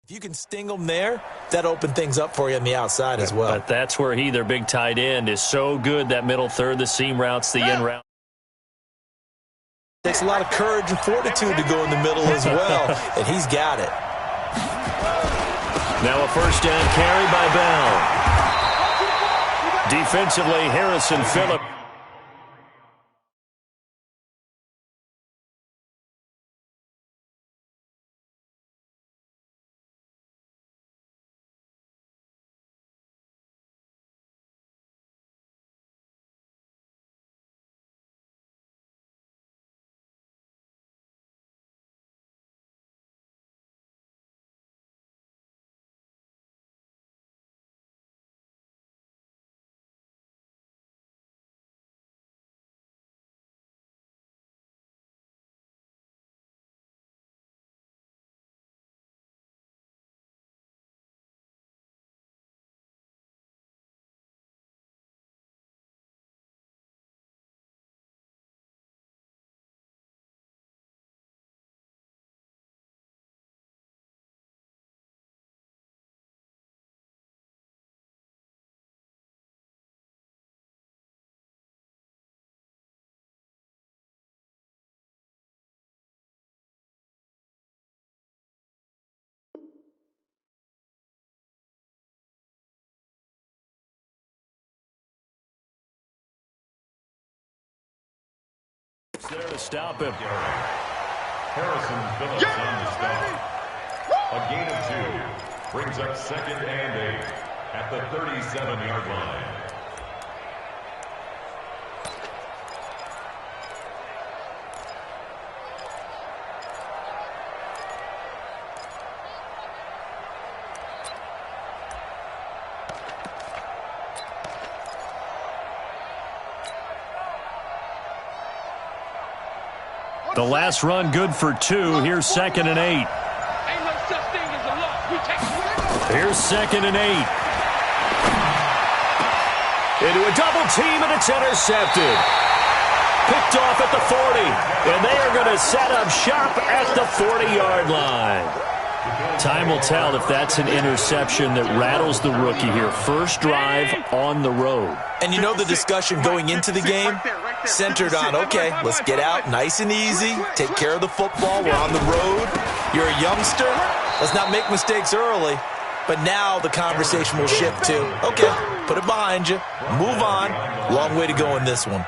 If you can sting them there, that opened things up for you on the outside as well. But that's where their big tight end, is so good, that middle third, the seam routes, the in route. Takes a lot of courage and fortitude to go in the middle as well, and he's got it. Now a first down carry by Bell. Defensively, Harrison Phillips. There to stop him. Harrison Phillips on the stop. A gain of 2 brings up 2nd and 8 at the 37-yard line. The last run good for 2. Here's 2nd and 8. Here's 2nd and 8. Into a double team, and it's intercepted. Picked off at the 40. And they are going to set up shop at the 40-yard line. Time will tell if that's an interception that rattles the rookie here. First drive on the road. And you know the discussion going into the game? Centered on, okay, let's get out nice and easy, take care of the football, we're on the road, you're a youngster, let's not make mistakes early. But now the conversation will shift to, okay, put it behind you, move on, long way to go in this one.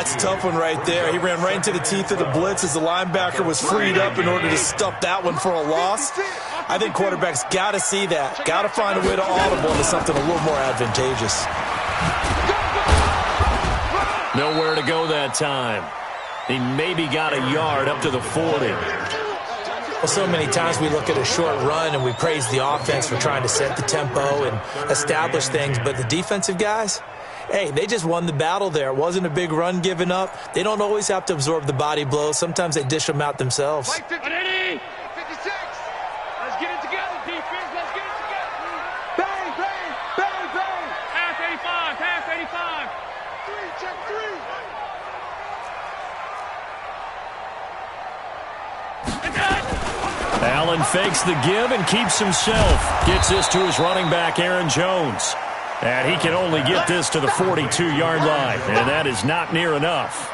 It's a tough one right there. He ran right into the teeth of the blitz as the linebacker was freed up in order to stuff that one for a loss. I think quarterbacks got to see that, got to find a way to audible into something a little more advantageous. Nowhere to go that time. He maybe got a yard up to the 40. Well, so many times we look at a short run and we praise the offense for trying to set the tempo and establish things, but the defensive guys, hey, they just won the battle there. It wasn't a big run given up. They don't always have to absorb the body blows. Sometimes they dish them out themselves. 56. Let's get it together, defense. Let's get it together. Bang, bang, bang, bang. Half 85, half 85. 3, check 3. Allen fakes the give and keeps himself. Gets this to his running back, Aaron Jones. And he can only get this to the 42-yard line, and that is not near enough.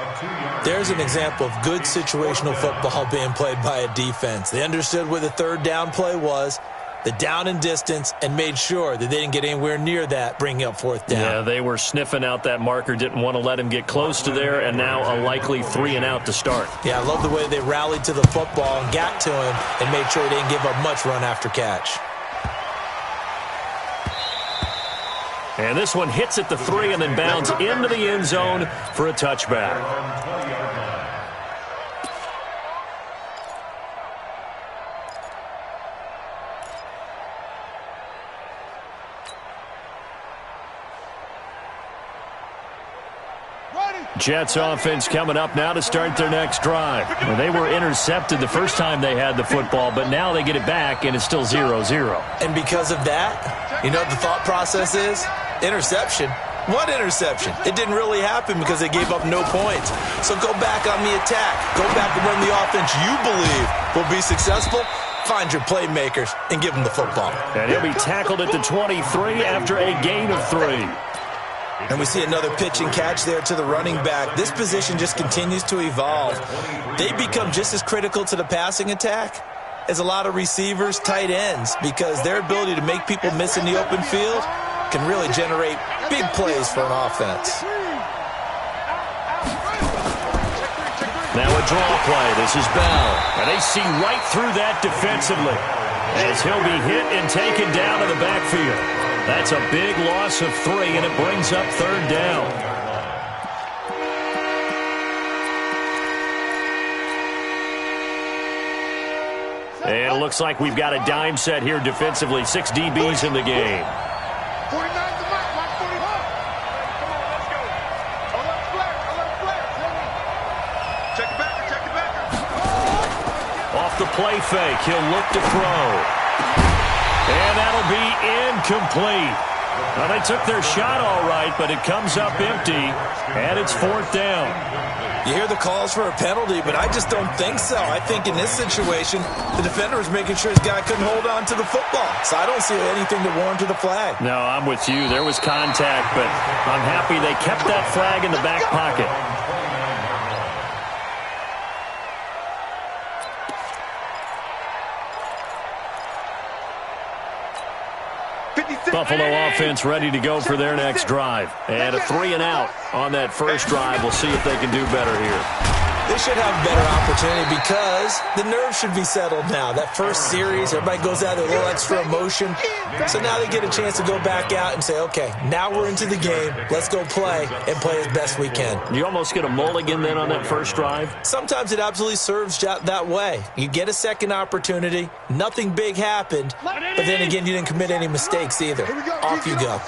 There's an example of good situational football being played by a defense. They understood where the third down play was, the down and distance, and made sure that they didn't get anywhere near that, bringing up 4th down. Yeah, they were sniffing out that marker, didn't want to let him get close to there, and now a likely 3 and out to start. Yeah, I love the way they rallied to the football and got to him and made sure they didn't give up much run after catch. And this one hits at the 3 and then bounds into the end zone for a touchback. Jets offense coming up now to start their next drive. Well, they were intercepted the first time they had the football, but now they get it back, and it's still 0-0. And because of that, you know what the thought process is? Interception. What interception? It didn't really happen because they gave up no points. So go back on the attack. Go back and run the offense you believe will be successful. Find your playmakers and give them the football. And he'll be tackled at the 23 after a gain of 3. And we see another pitch and catch there to the running back. This position just continues to evolve. They become just as critical to the passing attack as a lot of receivers, tight ends, because their ability to make people miss in the open field can really generate big plays for an offense. Now a draw play. This is Bell. And they see right through that defensively as he'll be hit and taken down to the backfield. That's a big loss of 3, and it brings up 3rd down. And it looks like we've got a dime set here defensively. 6 DBs in the game. 49 to Mike, Mike 41. Come on, let's go. Alert flares. Check it back. Off the play fake, he'll look to throw. And that'll be incomplete. Well, they took their shot all right, but it comes up empty, and it's 4th down. You hear the calls for a penalty, but I just don't think so. I think in this situation, the defender was making sure his guy couldn't hold on to the football. So I don't see anything to warrant the flag. No, I'm with you. There was contact, but I'm happy they kept that flag in the back pocket. Buffalo offense ready to go for their next drive. And a 3 and out on that first drive. We'll see if they can do better here. They should have a better opportunity because the nerves should be settled now. That first series, everybody goes out with a little extra emotion. So now they get a chance to go back out and say, okay, now we're into the game. Let's go play and play as best we can. You almost get a mulligan then on that first drive? Sometimes it absolutely serves that way. You get a second opportunity. Nothing big happened. But then again, you didn't commit any mistakes either. Off you go.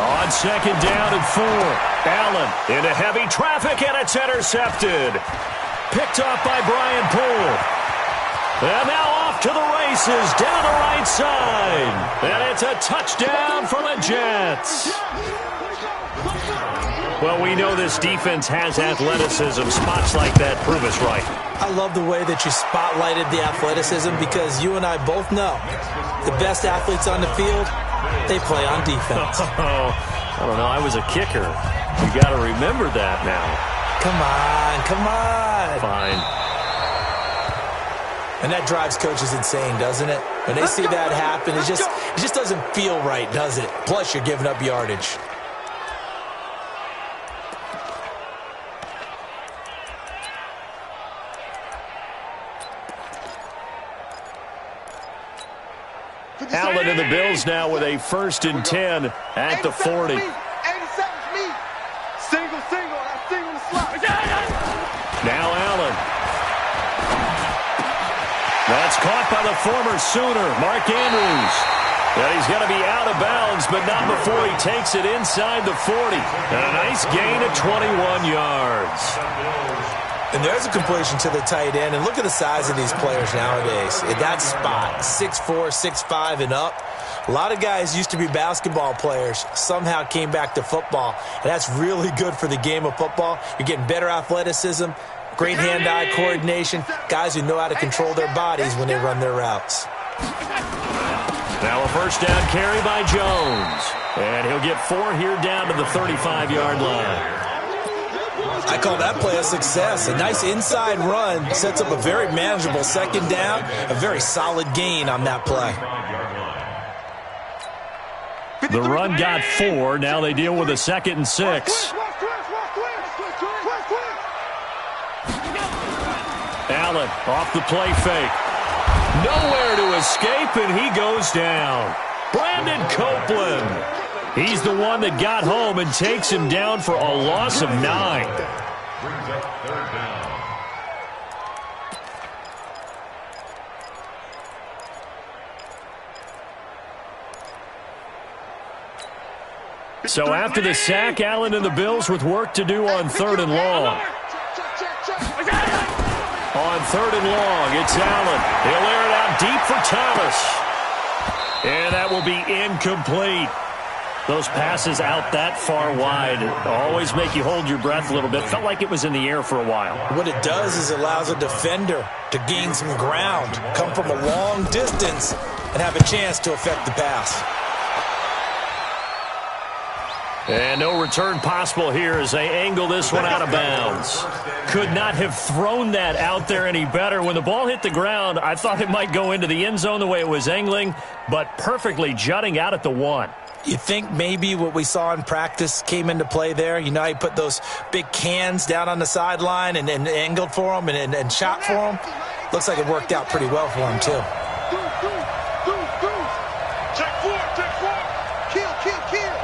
On 2nd down and 4. Allen into heavy traffic, and it's intercepted. Picked off by Brian Poole. And now off to the races down the right side. And it's a touchdown for the Jets. Well, we know this defense has athleticism. Spots like that prove us right. I love the way that you spotlighted the athleticism because you and I both know the best athletes on the field, they play on defense. I don't know. I was a kicker. You got to remember that now. Come on. Fine. And that drives coaches insane, doesn't it? When they see that happen, it just doesn't feel right, does it? Plus, you're giving up yardage. Allen and the Bills now with a 1st and 10 at the 40. 80 seconds, me. Single, I single the slot. Now Allen. That's caught by the former Sooner, Mark Andrews. And he's going to be out of bounds, but not before he takes it inside the 40. And a nice gain of 21 yards. And there's a completion to the tight end. And look at the size of these players nowadays. In that spot, 6'4", 6'5", and up. A lot of guys used to be basketball players, somehow came back to football. And that's really good for the game of football. You're getting better athleticism, great hand-eye coordination, guys who know how to control their bodies when they run their routes. Now a 1st down carry by Jones. And he'll get 4 here down to the 35-yard line. I call that play a success. A nice inside run sets up a very manageable 2nd down, a very solid gain on that play. The run got 4. Now they deal with a 2nd and 6. Allen off the play fake. Nowhere to escape, and he goes down. Brandon Copeland. He's the one that got home and takes him down for a loss of 9. Brings up 3rd down. So after the sack, Allen and the Bills with work to do on 3rd and long. On 3rd and long, it's Allen. He'll air it out deep for Thomas. And that will be incomplete. Those passes out that far wide always make you hold your breath a little bit. Felt like it was in the air for a while. What it does is it allows a defender to gain some ground, come from a long distance, and have a chance to affect the pass. And no return possible here as they angle this one out of bounds. Could not have thrown that out there any better. When the ball hit the ground, I thought it might go into the end zone the way it was angling, but perfectly jutting out at the 1. You think maybe what we saw in practice came into play there? You know, he put those big cans down on the sideline and angled for him and shot for him. Looks like it worked out pretty well for him, too. Check 4, check 4. Kill, kill, kill.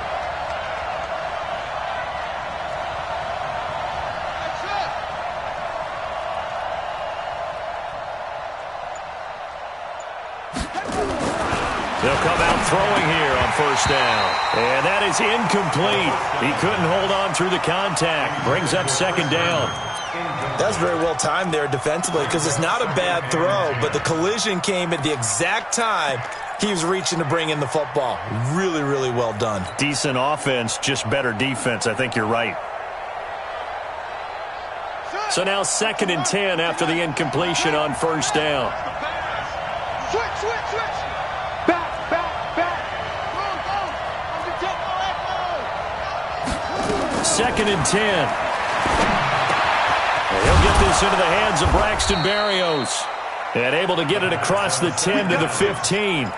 That's it. They'll come out throwing here on first down. And that is incomplete. He couldn't hold on through the contact. Brings up second down. That's very well timed there defensively because it's not a bad throw, but the collision came at the exact time he was reaching to bring in the football. Really, really well done. Decent offense, just better defense. I think you're right. So now 2nd and 10 after the incompletion on first down. Switch, switch, switch. Back, back, back. Go, go. 2nd and 10. He'll get this into the hands of Braxton Berrios. And able to get it across the 10 to the 15.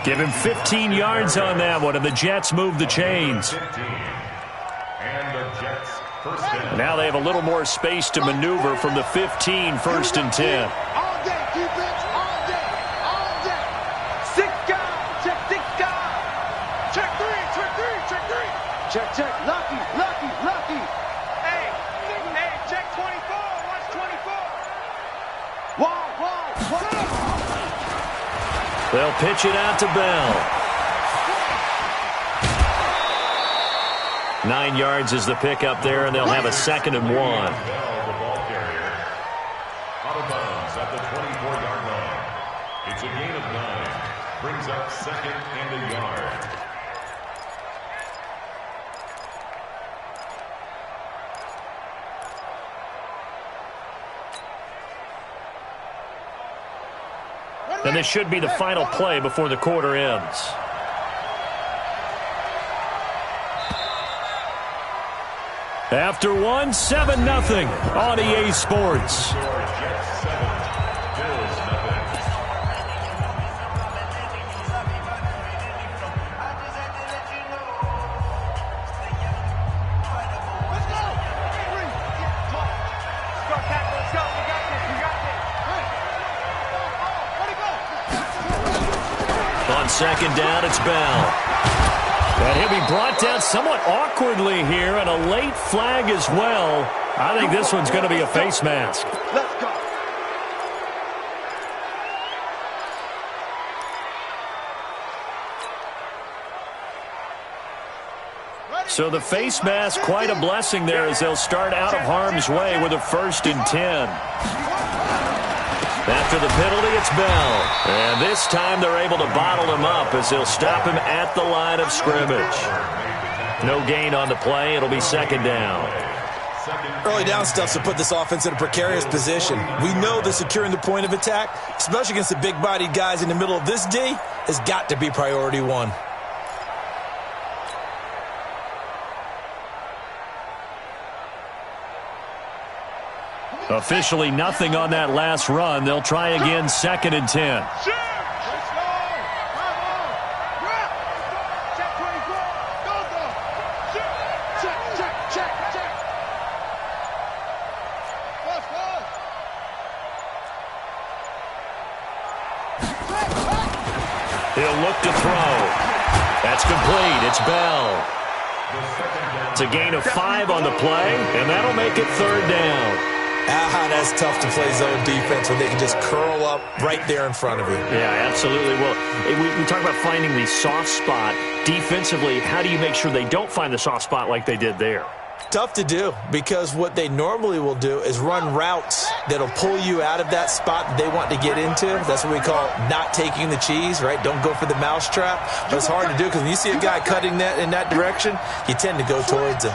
Give him 15 yards on that one, and the Jets move the chains. And the Jets first down. Now they have a little more space to maneuver from the 15, 1st and 10. All day, defense, all day, all day. 6 guys, check 6 guys. Check 3, check 3, check 3. Check, check, lucky, lucky, lucky. Hey, check 24, watch 24. Wide, wide, wide. They'll pitch it out to Bell. 9 yards is the pickup there, and they'll have a 2nd and 1. Bell, the ball carrier, out of bounds at the 24-yard line. It's a gain of 9. Brings up 2nd and a yard. And this should be the final play before the quarter ends. After one, 7-0 on EA Sports. Jets 7, Bills nothing. Let's go. Let's go, Cat. Let's go. We got this. We got this. Where'd he go? On 2nd down, it's Bell. And he'll be brought down somewhat awkwardly here, and a late flag as well. I think this one's going to be a face mask. Let's go. So the face mask, quite a blessing there as they'll start out of harm's way with a 1st and 10. After the penalty, it's Bell. And this time they're able to bottle him up as they'll stop him at the line of scrimmage. No gain on the play. It'll be 2nd down. Early down stuff's to put this offense in a precarious position. We know that securing the point of attack, especially against the big-bodied guys in the middle of this D, has got to be priority 1. Officially nothing on that last run. They'll try again 2nd and 10. Let's go. Come on. Grab. Check 24. Go, go. Check, check, check, check, check. Let's go. He'll look to throw. That's complete. It's Bell. It's a gain of 5 on the play, and that'll make it 3rd down. That's tough to play zone defense when they can just curl up right there in front of you. Yeah, absolutely. Well, we talk about finding the soft spot. Defensively, how do you make sure they don't find the soft spot like they did there? Tough to do, because what they normally will do is run routes that'll pull you out of that spot that they want to get into. That's what we call not taking the cheese, right? Don't go for the mousetrap. But it's hard to do because when you see a guy cutting that in that direction, you tend to go towards him.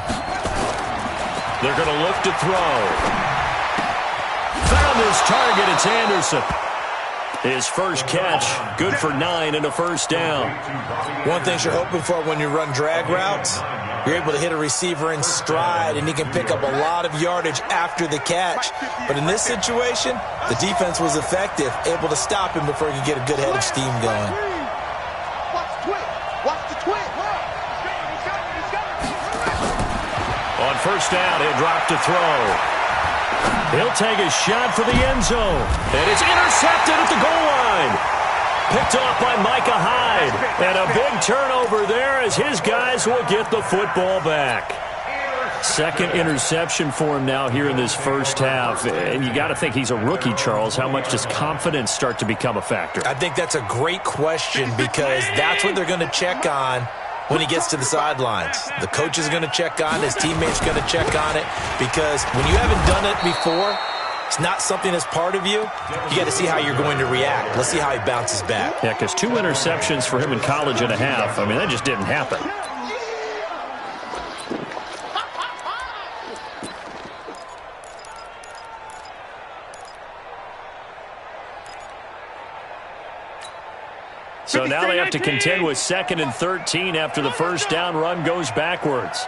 They're going to look to throw. Found his target. It's Anderson. His first catch, good for 9 and a first down. One thing you're hoping for when you run drag routes, you're able to hit a receiver in stride, and he can pick up a lot of yardage after the catch. But in this situation, the defense was effective, able to stop him before he could get a good head of steam going. Watch the twin. On first down, he'll drop to throw. He'll take a shot for the end zone. And it's intercepted at the goal line. Picked off by Micah Hyde. And a big turnover there as his guys will get the football back. Second interception for him now here in this first half. And you got to think he's a rookie, Charles. How much does confidence start to become a factor? I think that's a great question, because that's what they're going to check on when he gets to the sidelines. The coach is going to check on it. His teammates are going to check on it, because when you haven't done it before, it's not something that's part of you. You got to see how you're going to react. Let's see how he bounces back. Yeah, because 2 interceptions for him in college and a half. I mean, that just didn't happen. So now they have to contend with 2nd and 13 after the first down run goes backwards.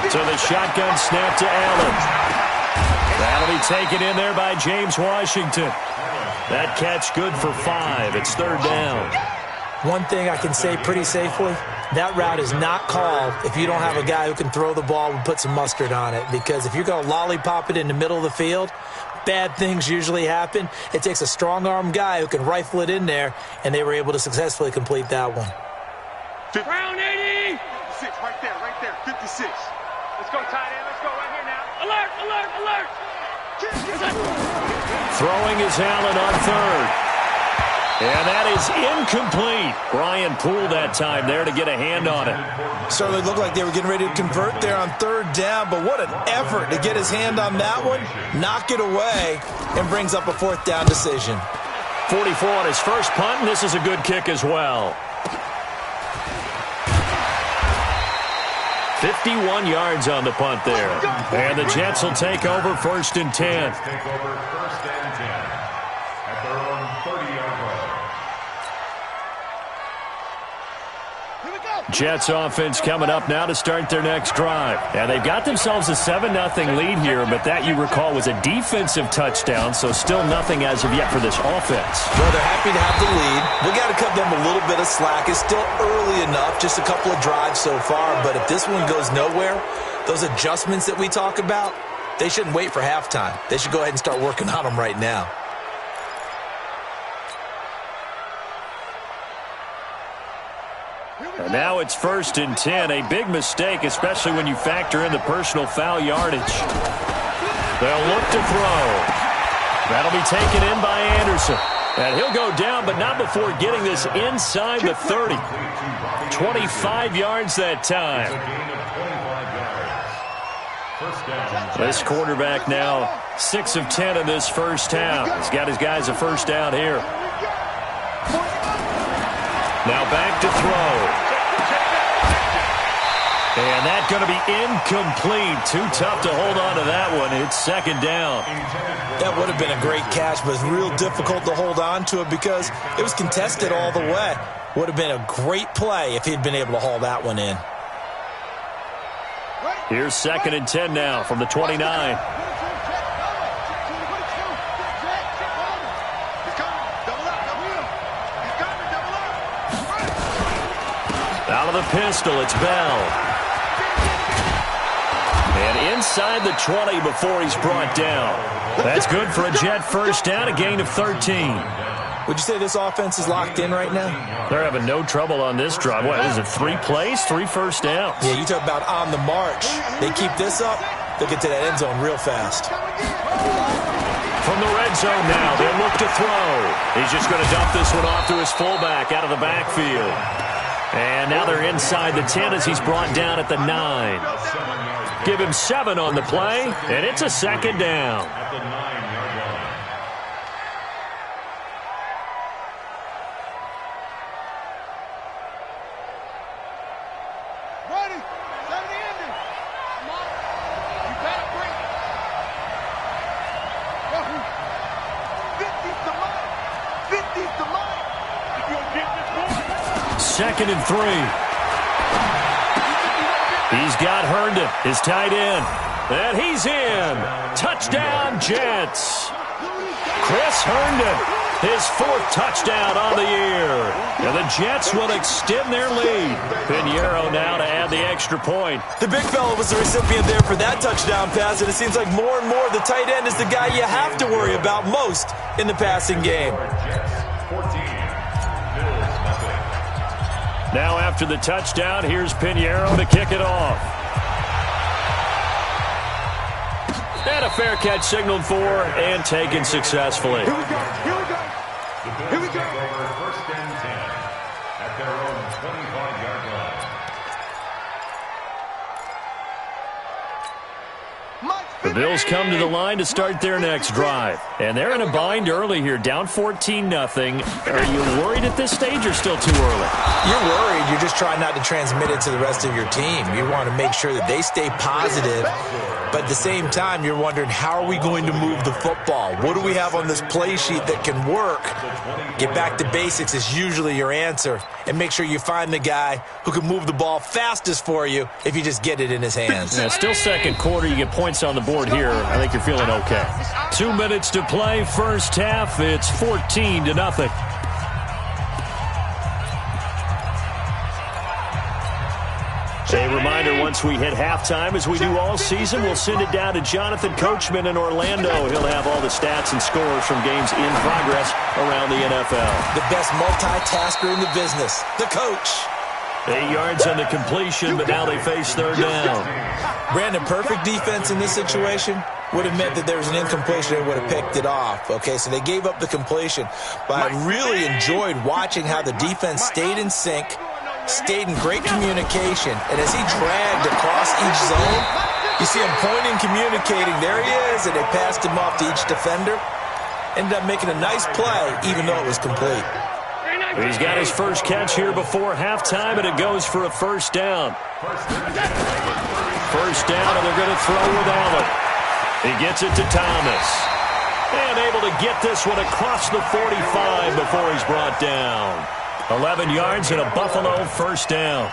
So the shotgun snap to Allen. That'll be taken in there by James Washington. That catch good for 5. It's 3rd down. One thing I can say pretty safely, that route is not called if you don't have a guy who can throw the ball and put some mustard on it. Because if you're going to lollipop it in the middle of the field, bad things usually happen. It takes a strong-arm guy who can rifle it in there, and they were able to successfully complete that one. Round 80! 56, right there, 56. Let's go, tight end. Let's go right here now. Alert, alert, alert! Throwing is Allen on 3rd. And that is incomplete. Brian Poole that time there to get a hand on it. Certainly looked like they were getting ready to convert there on 3rd down, but what an effort to get his hand on that one, knock it away, and brings up a 4th down decision. 44 on his first punt, and this is a good kick as well. 51 yards on the punt there. And the Jets will take over 1st and 10. Take over 1st and 10 at their own 30-yard line. Jets offense coming up now to start their next drive. And they've got themselves a 7-0 lead here, but that, you recall, was a defensive touchdown, so still nothing as of yet for this offense. Well, they're happy to have the lead. We got to cut them a little bit of slack. It's still early enough, just a couple of drives so far, but if this one goes nowhere, those adjustments that we talk about, they shouldn't wait for halftime. They should go ahead and start working on them right now. And now it's 1st and 10. A big mistake, especially when you factor in the personal foul yardage. They'll look to throw. That'll be taken in by Anderson. And he'll go down, but not before getting this inside the 30. 25 yards that time. This quarterback now 6 of 10 in this first half. He's got his guys a first down here. Now back to throw. And that's going to be incomplete. Too tough to hold on to that one. It's 2nd down. That would have been a great catch, but it's real difficult to hold on to it because it was contested all the way. Would have been a great play if he'd been able to haul that one in. Here's 2nd and 10 now from the 29. Out of the pistol, it's Bell. And inside the 20 before he's brought down. That's good for a Jet first down, a gain of 13. Would you say this offense is locked in right now? They're having no trouble on this drive. What is it, 3 plays, 3 first downs? Yeah, you talk about on the march. They keep this up, they'll get to that end zone real fast. From the red zone now, they'll look to throw. He's just going to dump this one off to his fullback out of the backfield. And now they're inside the 10 as he's brought down at the 9. Give him 7 on the play, and it's a second down. At the 9-yard line. Ready. 70 ending. Come on. You better bring it. 50's the money. 50's the money. You gonna get this one? 2nd and 3. He's got Herndon, his tight end. And he's in. Touchdown, Jets. Chris Herndon, his 4th touchdown on the year. And the Jets will extend their lead. Pinheiro now to add the extra point. The big fella was the recipient there for that touchdown pass, and it seems like more and more the tight end is the guy you have to worry about most in the passing game. Jets 14. Bills nothing. Now after the touchdown, here's Pinheiro to kick it off. And a fair catch signaled for and taken successfully. Here we go. Here we go. The Bills Here we go. take over 1st and 10 at their own 25-yard line. The Bills come to the line to start their next drive. And they're in a bind early here, down 14-0. Are you worried at this stage or still too early? You're worried. You're just trying not to transmit it to the rest of your team. You want to make sure that they stay positive. But at the same time, you're wondering, how are we going to move the football? What do we have on this play sheet that can work? Get back to basics is usually your answer. And make sure you find the guy who can move the ball fastest for you if you just get it in his hands. Yeah, still second quarter. You get points on the board here. I think you're feeling okay. 2 minutes to play, first half. It's 14-0. A reminder, once we hit halftime, as we do all season, we'll send it down to Jonathan Coachman in Orlando. He'll have all the stats and scores from games in progress around the NFL. The best multitasker in the business, the coach. 8 yards on the completion, but now they face 3rd down. Brandon, perfect defense in this situation would have meant that there was an incompletion and would have picked it off. Okay, so they gave up the completion. But I really enjoyed watching how the defense stayed in sync, stayed in great communication, and as he dragged across each zone, you see him pointing, communicating. There he is, and they passed him off to each defender. Ended up making a nice play, even though it was complete. He's got his first catch here before halftime, and it goes for a 1st down. 1st down, and they're going to throw with Allen. He gets it to Thomas. And able to get this one across the 45 before he's brought down. 11 yards and a Buffalo 1st down.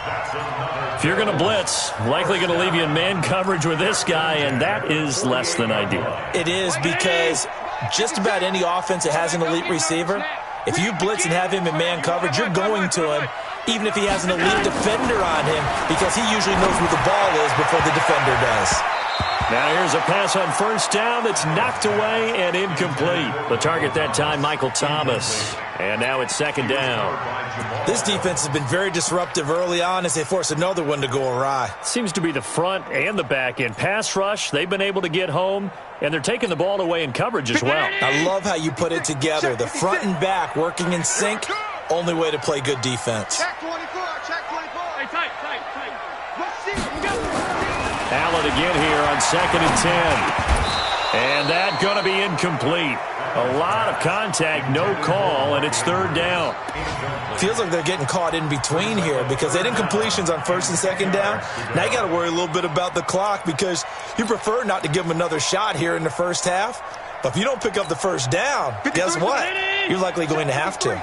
If you're going to blitz, likely going to leave you in man coverage with this guy, and that is less than ideal. It is, because just about any offense that has an elite receiver, if you blitz and have him in man coverage, you're going to him, even if he has an elite defender on him, because he usually knows where the ball is before the defender does. Now here's a pass on 1st down that's knocked away and incomplete. The target that time, Michael Thomas. And now it's 2nd down. This defense has been very disruptive early on as they force another one to go awry. Seems to be the front and the back end. Pass rush, they've been able to get home, and they're taking the ball away in coverage as well. I love how you put it together. The front and back working in sync, only way to play good defense. Check 24, check 24. Hey, tight. Let's see. Allen again here on 2nd and 10. And that going to be incomplete. A lot of contact, no call, and it's 3rd down. Feels like they're getting caught in between here because they had incompletions on 1st and 2nd down. Now you got to worry a little bit about the clock because you prefer not to give them another shot here in the 1st half. But if you don't pick up the 1st down, guess what? You're likely going to have to.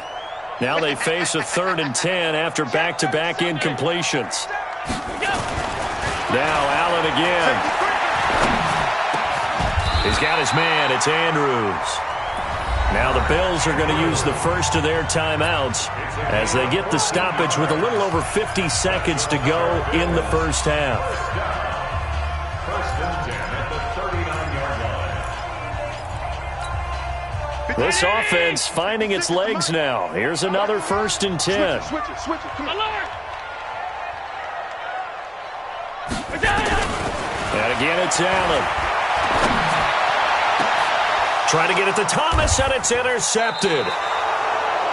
Now they face a 3rd and 10 after back-to-back incompletions. Now Allen again. He's got his man. It's Andrews. Now the Bills are going to use the first of their timeouts as they get the stoppage with a little over 50 seconds to go in the 1st half. 1st and 10 at the 39-yard line. This offense finding its legs now. Here's another 1st and 10. Switch it. Come on. And again, it's Allen. Trying to get it to Thomas, and it's intercepted.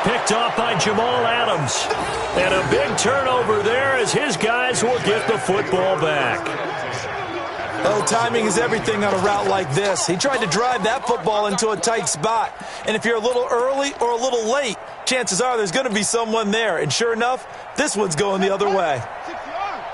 picked off by Jamal Adams. And a big turnover there as his guys will get the football back. Well, timing is everything on a route like this. He tried to drive that football into a tight spot. And if you're a little early or a little late, chances are there's going to be someone there. And sure enough, this one's going the other way.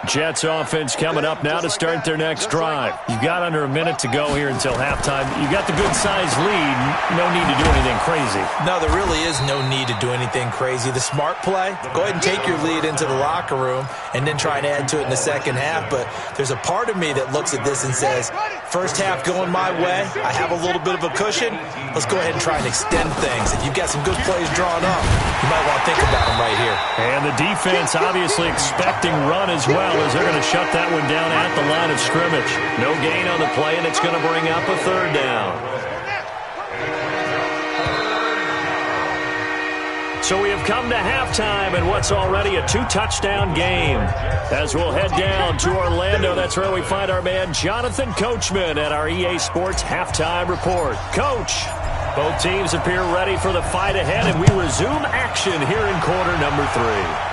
Jets offense coming up now to start their next drive. You've got under a minute to go here until halftime. You've got the good-sized lead. No need to do anything crazy. No, there really is no need to do anything crazy. The smart play, go ahead and take your lead into the locker room and then try and add to it in the second half. But there's a part of me that looks at this and says, first half going my way, I have a little bit of a cushion. Let's go ahead and try and extend things. If you've got some good plays drawn up, you might want to think about them right here. And the defense obviously expecting run as well, as they're going to shut that one down at the line of scrimmage. No gain on the play, and it's going to bring up a third down. So we have come to halftime in what's already a 2-touchdown game. As we'll head down to Orlando, that's where we find our man Jonathan Coachman at our EA Sports Halftime Report. Coach, both teams appear ready for the fight ahead, and we resume action here in quarter number 3.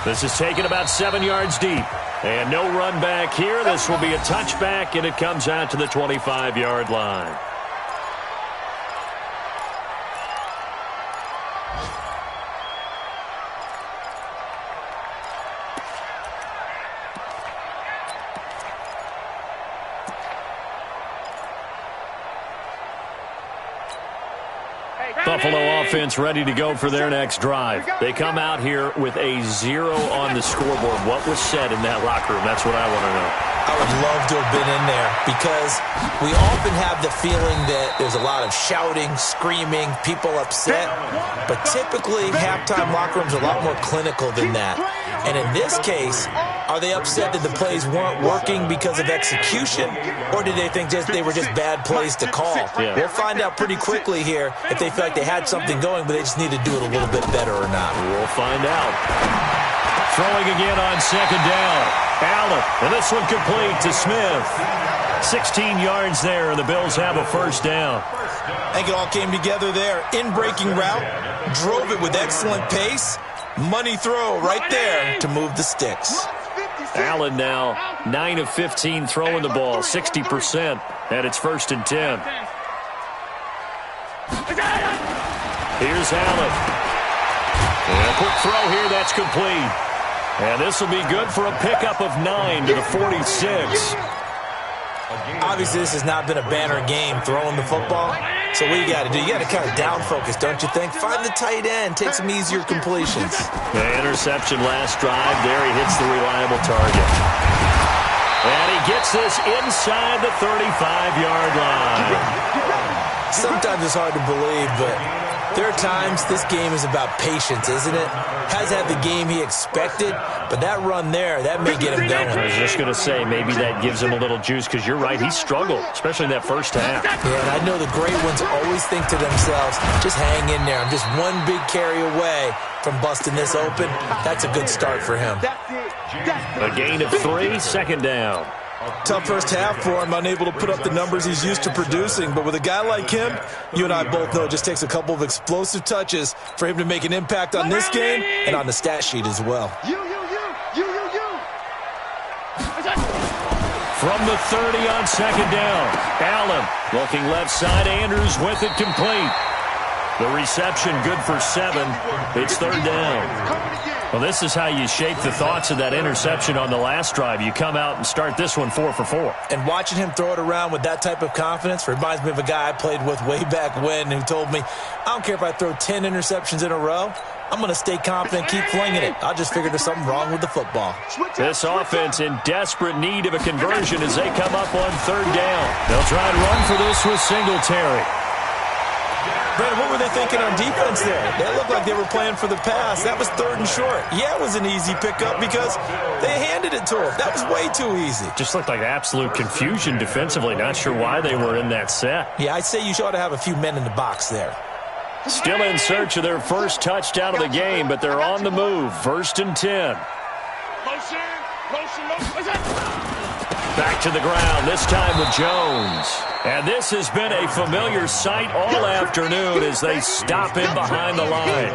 This is taken about 7 yards deep. And no run back here. This will be a touchback, and it comes out to the 25-yard line. Buffalo offense ready to go for their next drive. They come out here with a 0 on the scoreboard. What was said in that locker room? That's what I want to know. I would love to have been in there because we often have the feeling that there's a lot of shouting, screaming, people upset. But typically, halftime locker rooms are a lot more clinical than that. And in this case, are they upset that the plays weren't working because of execution, or did they think they were just bad plays to call? Yeah. We'll find out pretty quickly here if they feel like they had something going, but they just need to do it a little bit better or not. We'll find out. Throwing again on second down. Allen, and this one complete to Smith. 16 yards there, and the Bills have a first down. I think it all came together there. In-breaking route, drove it with excellent pace. Money throw right there to move the sticks. Allen now 9 of 15 throwing the ball, 60%, and it's 1st and 10. Here's Allen. And a quick throw here, that's complete. And this will be good for a pickup of 9 to the 46. Obviously, this has not been a banner game throwing the football. So what you got to do, you got to kind of down focus, don't you think? Find the tight end, take some easier completions. The interception last drive. There he hits the reliable target. And he gets this inside the 35-yard line. Sometimes it's hard to believe, but there are times this game is about patience, isn't it? Has had the game he expected, but that run there, that may get him going. I was just going to say, maybe that gives him a little juice, because you're right, he struggled, especially in that first half. Yeah, and I know the great ones always think to themselves, just hang in there. I'm just one big carry away from busting this open. That's a good start for him. A gain of 3, second down. Tough first half for him, unable to put up the numbers he's used to producing. But with a guy like him, you and I both know it just takes a couple of explosive touches for him to make an impact on this game and on the stat sheet as well. From the 30 on second down, Allen looking left side, Andrews with it complete. The reception good for 7. It's third down. Well, this is how you shape the thoughts of that interception on the last drive. You come out and start this one 4 for 4. And watching him throw it around with that type of confidence reminds me of a guy I played with way back when who told me, I don't care if I throw 10 interceptions in a row. I'm going to stay confident, keep flinging it. I just figured there's something wrong with the football. This offense in desperate need of a conversion as they come up on third down. They'll try and run for this with Singletary. Brandon, what were they thinking on defense there? They looked like they were playing for the pass. That was 3rd and short. Yeah, it was an easy pickup because they handed it to him. That was way too easy. Just looked like absolute confusion defensively. Not sure why they were in that set. Yeah, I'd say you ought to have a few men in the box there. Still in search of their first touchdown of the game, but they're on the move. 1st and 10. Back to the ground, this time with Jones. And this has been a familiar sight all afternoon as they stop him behind the line.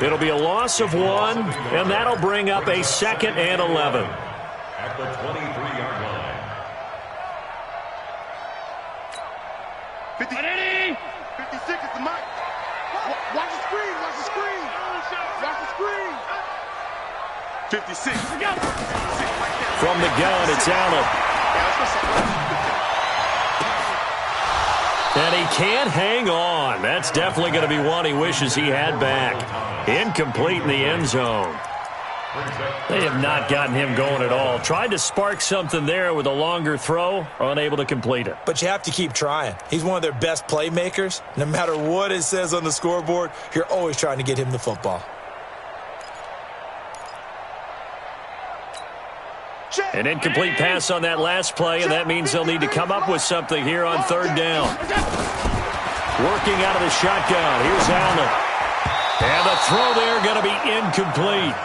It'll be a loss of 1, and that'll bring up a 2nd and 11. At the 23-yard line. 56 is the mic. Watch the screen. Watch the screen. Watch the screen. 56. From the gun, it's Allen. And he can't hang on. That's definitely going to be one he wishes he had back. Incomplete in the end zone. They have not gotten him going at all. Tried to spark something there with a longer throw, unable to complete it. But you have to keep trying. He's one of their best playmakers. No matter what it says on the scoreboard, you're always trying to get him the football. An incomplete pass on that last play, and that means they'll need to come up with something here on 3rd down. Working out of the shotgun. Here's Allen. And the throw there going to be incomplete.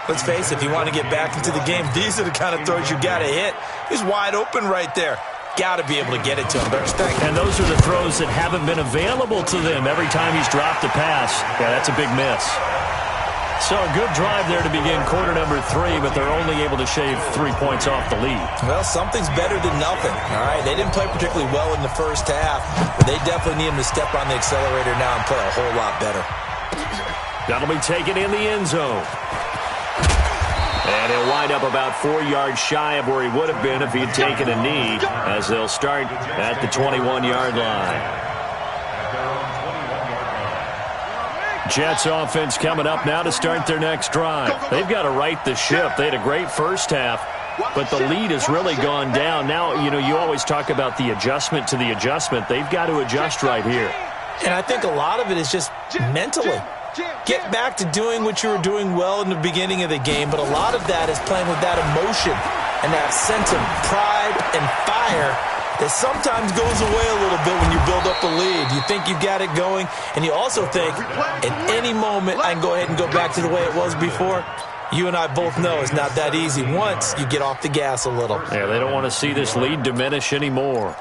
Let's face it, if you want to get back into the game, these are the kind of throws you got to hit. He's wide open right there. Got to be able to get it to him, don't you think? And those are the throws that haven't been available to them every time he's dropped a pass. Yeah, that's a big miss. So a good drive there to begin quarter number 3, but they're only able to shave 3 points off the lead. Well, something's better than nothing, all right? They didn't play particularly well in the first half, but they definitely need him to step on the accelerator now and play a whole lot better. That'll be taken in the end zone. And he'll wind up about 4 yards shy of where he would have been if he had taken a knee, as they'll start at the 21-yard line. Jets offense coming up now to start their next drive. They've got to right the ship. They had a great first half, but the lead has really gone down. Now, you always talk about the adjustment to the adjustment. They've got to adjust right here. And I think a lot of it is just mentally. Get back to doing what you were doing well in the beginning of the game, but a lot of that is playing with that emotion and that sense of pride and fire that sometimes goes away a little bit when you build up a lead. You think you got it going, and you also think, at any moment, I can go ahead and go back to the way it was before. You and I both know it's not that easy once you get off the gas a little. Yeah, they don't want to see this lead diminish anymore.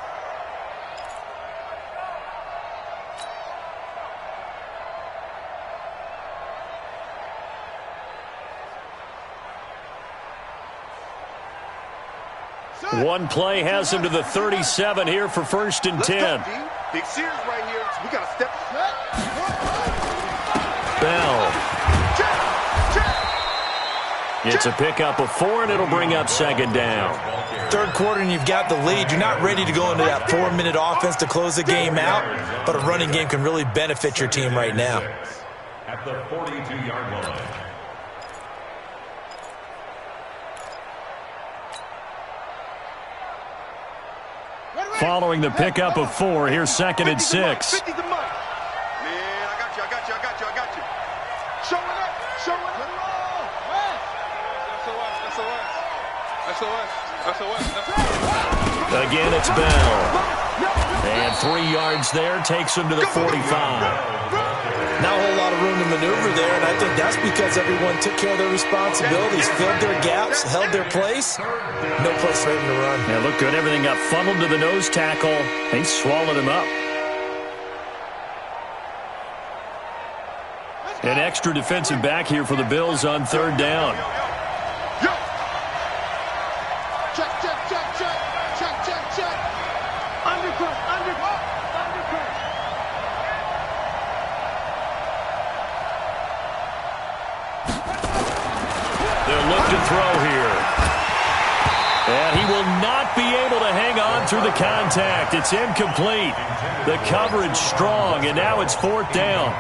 One play has him to the 37 here for 1st and 10. Big series right here. We got to step. Bell. It's a pickup of 4, and it'll bring up 2nd down. 3rd quarter, and you've got the lead. You're not ready to go into that 4-minute offense to close the game out, but a running game can really benefit your team right now. At the 42-yard line. Following the pickup of 4, here's 2nd and 6. Man, I got you. Showing up. Again, it's Bell. And 3 yards there takes him to the 45. Not a whole lot of room to maneuver there, and I think that's because everyone took care of their responsibilities, filled their gaps, held their place. No place for him to run. Yeah, looked good. Everything got funneled to the nose tackle. They swallowed him up. An extra defensive back here for the Bills on 3rd down. Check. Undercut. They'll look to throw here. And he will not be able to hang on through the contact. It's incomplete. The coverage strong, and now it's 4th down.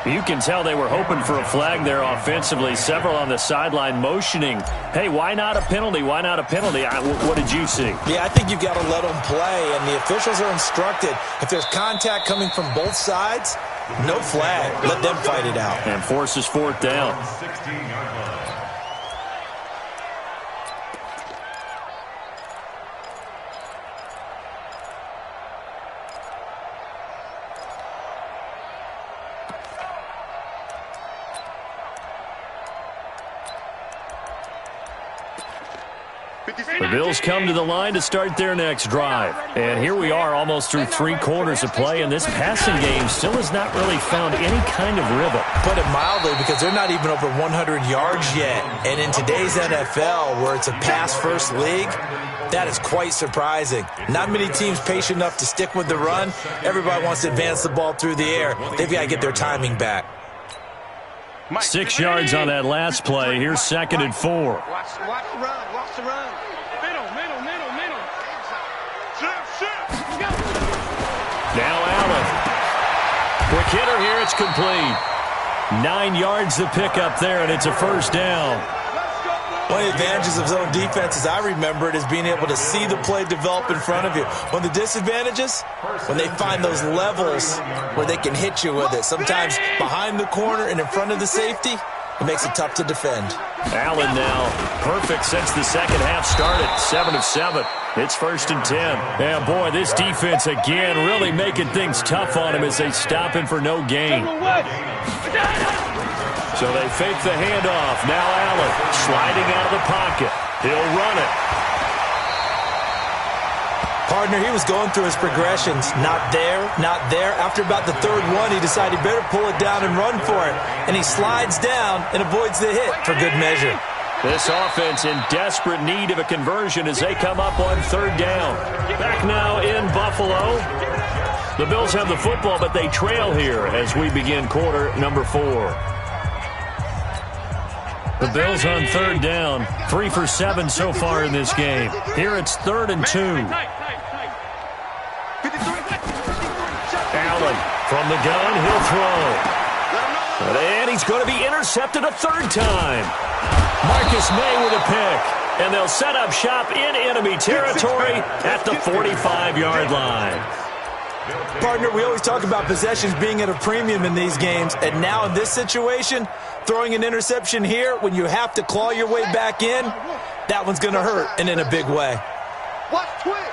You can tell they were hoping for a flag there offensively. Several on the sideline motioning, hey, why not a penalty? Why not a penalty? What did you see? Yeah, I think you've got to let them play, and the officials are instructed. If there's contact coming from both sides, no flag. Let them fight it out. And forces 4th down. 16-yard line. The Bills come to the line to start their next drive. And here we are almost through 3 quarters of play, and this passing game still has not really found any kind of rhythm. Put it mildly, because they're not even over 100 yards yet. And in today's NFL, where it's a pass-first league, that is quite surprising. Not many teams patient enough to stick with the run. Everybody wants to advance the ball through the air. They've got to get their timing back. 6 yards on that last play. Here's 2nd and 4. Watch the run. Watch the run. Middle. Shift. Now Allen. Quick hitter here. It's complete. 9 yards to pick up there, and it's a first down. One of the advantages of zone defenses, I remember it, is being able to see the play develop in front of you. One of the disadvantages, when they find those levels where they can hit you with it. Sometimes behind the corner and in front of the safety, it makes it tough to defend. Allen now perfect since the second half started. 7 of 7. It's 1st and 10. Yeah, boy, this defense again really making things tough on him as they stop him for no gain. So they fake the handoff. Now Allen sliding out of the pocket. He'll run it. Partner, he was going through his progressions. Not there. After about the 3rd one, he decided he better pull it down and run for it. And he slides down and avoids the hit for good measure. This offense in desperate need of a conversion as they come up on 3rd down. Back now in Buffalo. The Bills have the football, but they trail here as we begin quarter number 4. The Bills on 3rd down. 3 for 7 so far in this game. Here it's 3rd and 2. Allen from the gun. He'll throw. And he's going to be intercepted a 3rd time. Marcus May with a pick. And they'll set up shop in enemy territory at the 45-yard line. Partner, we always talk about possessions being at a premium in these games, and now in this situation, throwing an interception here when you have to claw your way back in, that one's going to hurt, and in a big way. Watch twist.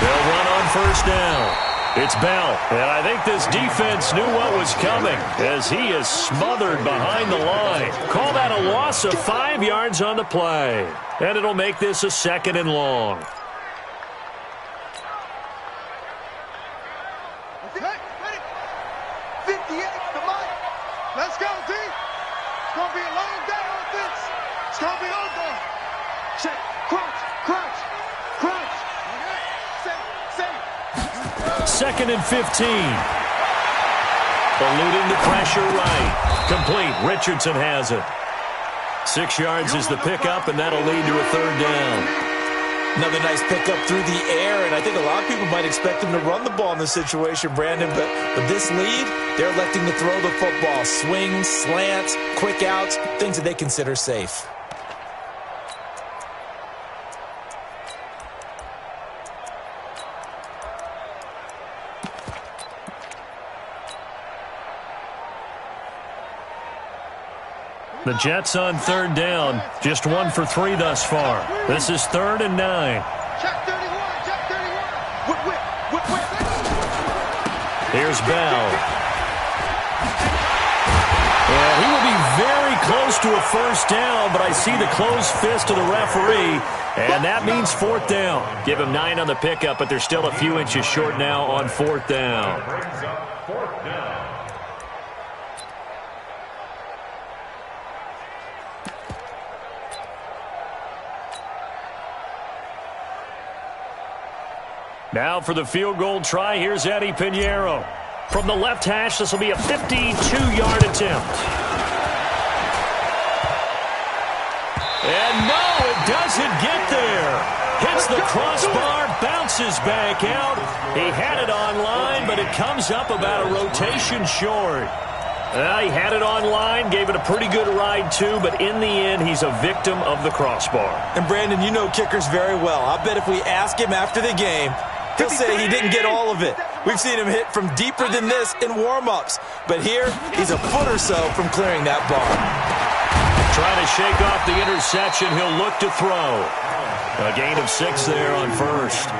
They'll run on 1st down. It's Bell, and I think this defense knew what was coming as he is smothered behind the line. Call that a loss of 5 yards on the play, and it'll make this a 2nd and long. Ready? 58, come on. Let's go, D. It's going to be a long day on this. It's going to be over. Check. Crunch. 2nd and 15. Eluding the pressure right. Complete. Richardson has it. 6 yards is the pickup, and that'll lead to a 3rd down. Another nice pickup through the air, and I think a lot of people might expect them to run the ball in this situation, Brandon, but with this lead, they're electing to throw the football. Swings, slants, quick outs, things that they consider safe. The Jets on 3rd down. Just 1 for 3 thus far. This is 3rd and 9. Check 31. Whip. Here's Bell. And he will be very close to a 1st down, but I see the closed fist of the referee, and that means 4th down. Give him 9 on the pickup, but they're still a few inches short now on 4th down. Now for the field goal try, here's Eddie Pinheiro. From the left hash, this will be a 52-yard attempt. And no, it doesn't get there. Hits the crossbar, bounces back out. He had it on line, but it comes up about a rotation short. He had it on line, gave it a pretty good ride too, but in the end, he's a victim of the crossbar. And Brandon, you know kickers very well. I bet if we ask him after the game, he'll say he didn't get all of it. We've seen him hit from deeper than this in warm-ups. But here, he's a foot or so from clearing that bar. Trying to shake off the interception. He'll look to throw. A gain of 6 there on 1st.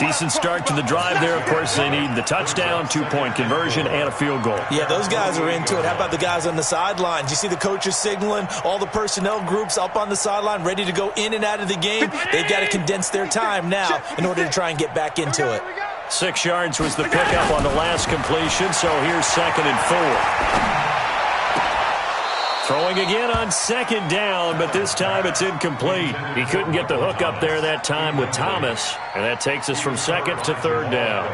Decent start to the drive there. Of course, they need the touchdown, 2-point conversion, and a field goal. Yeah, those guys are into it. How about the guys on the sidelines? You see the coaches signaling, all the personnel groups up on the sideline ready to go in and out of the game. They've got to condense their time now in order to try and get back into it. 6 yards was the pickup on the last completion, so here's 2nd and 4. Throwing again on 2nd down, but this time it's incomplete. He couldn't get the hook up there that time with Thomas, and that takes us from 2nd to 3rd down.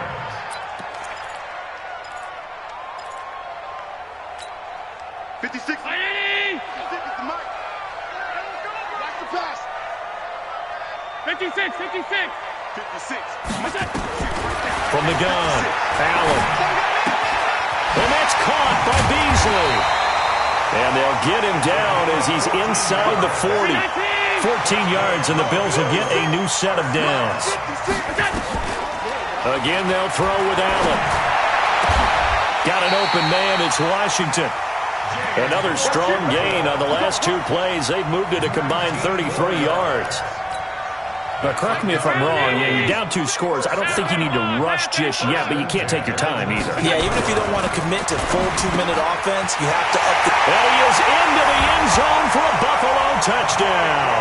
From the gun, Allen. And that's caught by Beasley. And they'll get him down as he's inside the 40. 14 yards, and the Bills will get a new set of downs. Again, they'll throw with Allen. Got an open man. It's Washington. Another strong gain on the last 2 plays. They've moved it a combined 33 yards. Now, correct me if I'm wrong. Yeah, you're down 2 scores. I don't think you need to rush just yet, but you can't take your time either. Yeah, even if you don't want to commit to full 2-minute offense, you have to up the... And he is into the end zone for a Buffalo touchdown.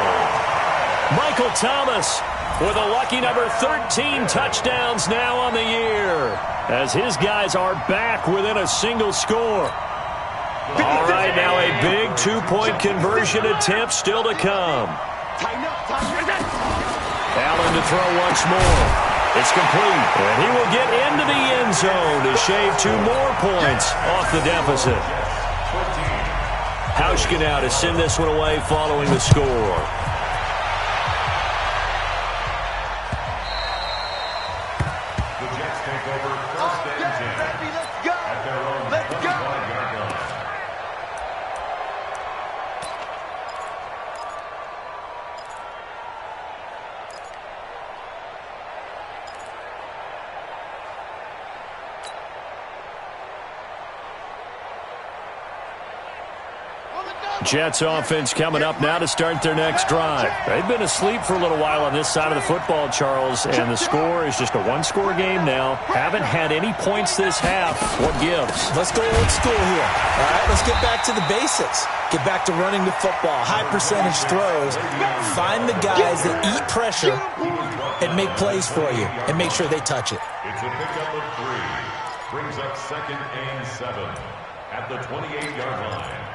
Michael Thomas with a lucky number 13 touchdowns now on the year, as his guys are back within a single score. All right, now a big 2-point conversion attempt still to come. Allen to throw once more. It's complete, and he will get into the end zone to shave 2 more points off the deficit. Hauschka now to send this one away following the score. The Jets take over 1st and 10. Let's go. At their own 25-yard line. Jets offense coming up now to start their next drive. They've been asleep for a little while on this side of the football, Charles, and the score is just a 1-score game now. Haven't had any points this half. What gives? Let's go old school here. All right, let's get back to the basics. Get back to running the football, high percentage throws. Find the guys that eat pressure and make plays for you and make sure they touch it. It's a pickup of 3. Brings up 2nd and 7 at the 28-yard line.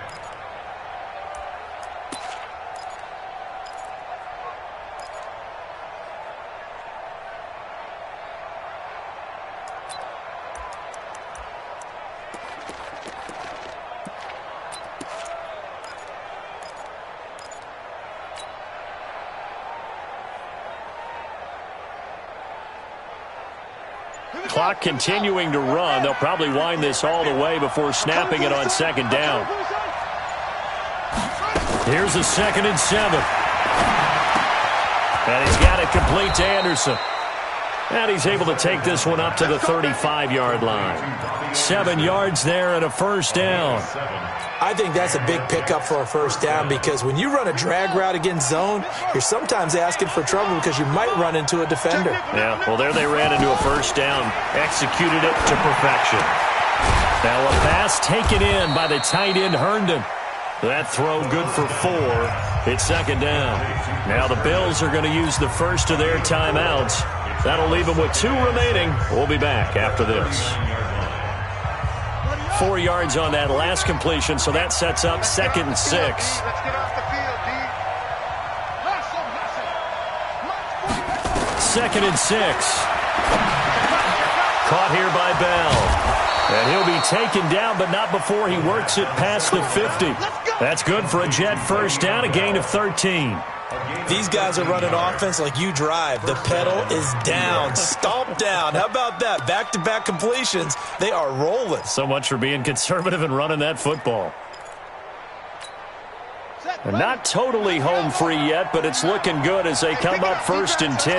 Clock continuing to run. They'll probably wind this all the way before snapping it on 2nd down. Here's a 2nd and 7. And he's got it complete to Anderson. And he's able to take this one up to the 35-yard line. 7 yards there and a 1st down. I think that's a big pickup for a 1st down because when you run a drag route against zone, you're sometimes asking for trouble because you might run into a defender. Yeah, well, there they ran into a 1st down. Executed it to perfection. Now a pass taken in by the tight end Herndon. That throw good for 4. It's 2nd down. Now the Bills are going to use the first of their timeouts. That'll leave them with 2 remaining. We'll be back after this. 4 yards on that last completion, so that sets up 2nd and 6. Let's get off the field, D. 2nd and 6. Caught here by Bell. And he'll be taken down, but not before he works it past the 50. That's good for a Jet 1st down, a gain of 13. These guys are running offense like you drive. The pedal is down, stomp down. How about that? Back-to-back completions. They are rolling. So much for being conservative and running that football. And not totally home free yet, but it's looking good as they come up 1st and 10.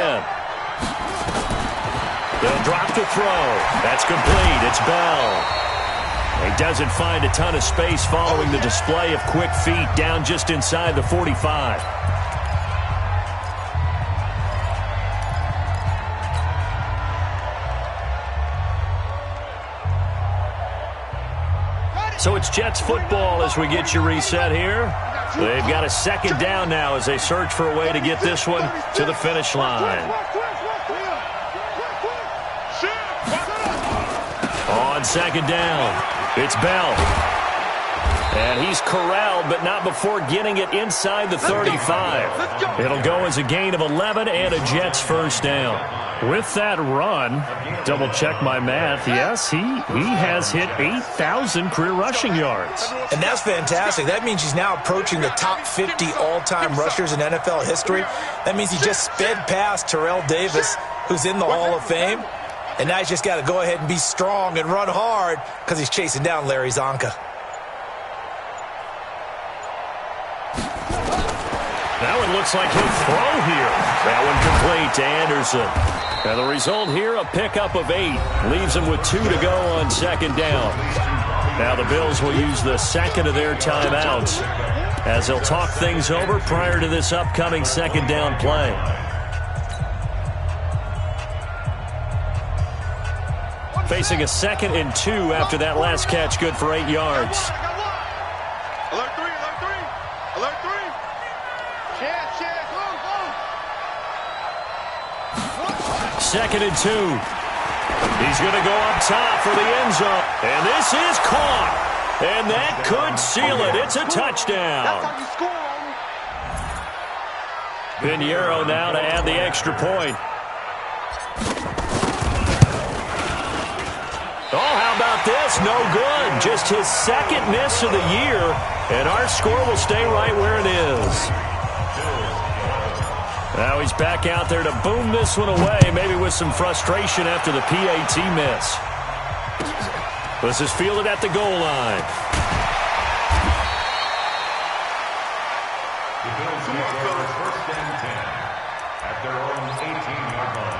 They'll drop the throw. That's complete. It's Bell. He doesn't find a ton of space following the display of quick feet down just inside the 45. So it's Jets football as we get you reset here. They've got a second down now as they search for a way to get this one to the finish line. On second down, it's Bell. And he's corralled, but not before getting it inside the 35. It'll go as a gain of 11 and a Jets first down. With that run, double-check my math, yes, he has hit 8,000 career rushing yards. And that's fantastic. That means he's now approaching the top 50 all-time rushers in NFL history. That means he just sped past Terrell Davis, who's in the Hall of Fame. And now he's just got to go ahead and be strong and run hard because he's chasing down Larry Zonka. That one looks like he'll throw here. That one complete to Anderson. And the result here, a pickup of 8. Leaves them with 2 to go on second down. Now the Bills will use the second of their timeouts as they'll talk things over prior to this upcoming second down play. Facing a 2nd and 2 after that last catch, good for 8 yards. Alert 3, alert 3. Alert 3. Chance, go. 2nd and 2. He's going to go up top for the end zone. And this is caught. And that could seal it. It's a touchdown. That's how you score. Pinheiro now to add the extra point. Oh, how about this? No good. Just his 2nd miss of the year. And our score will stay right where it is. Now he's back out there to boom this one away, maybe with some frustration after the PAT miss. This is fielded at the goal line. The Bills are first and 10 at their own 18-yard line.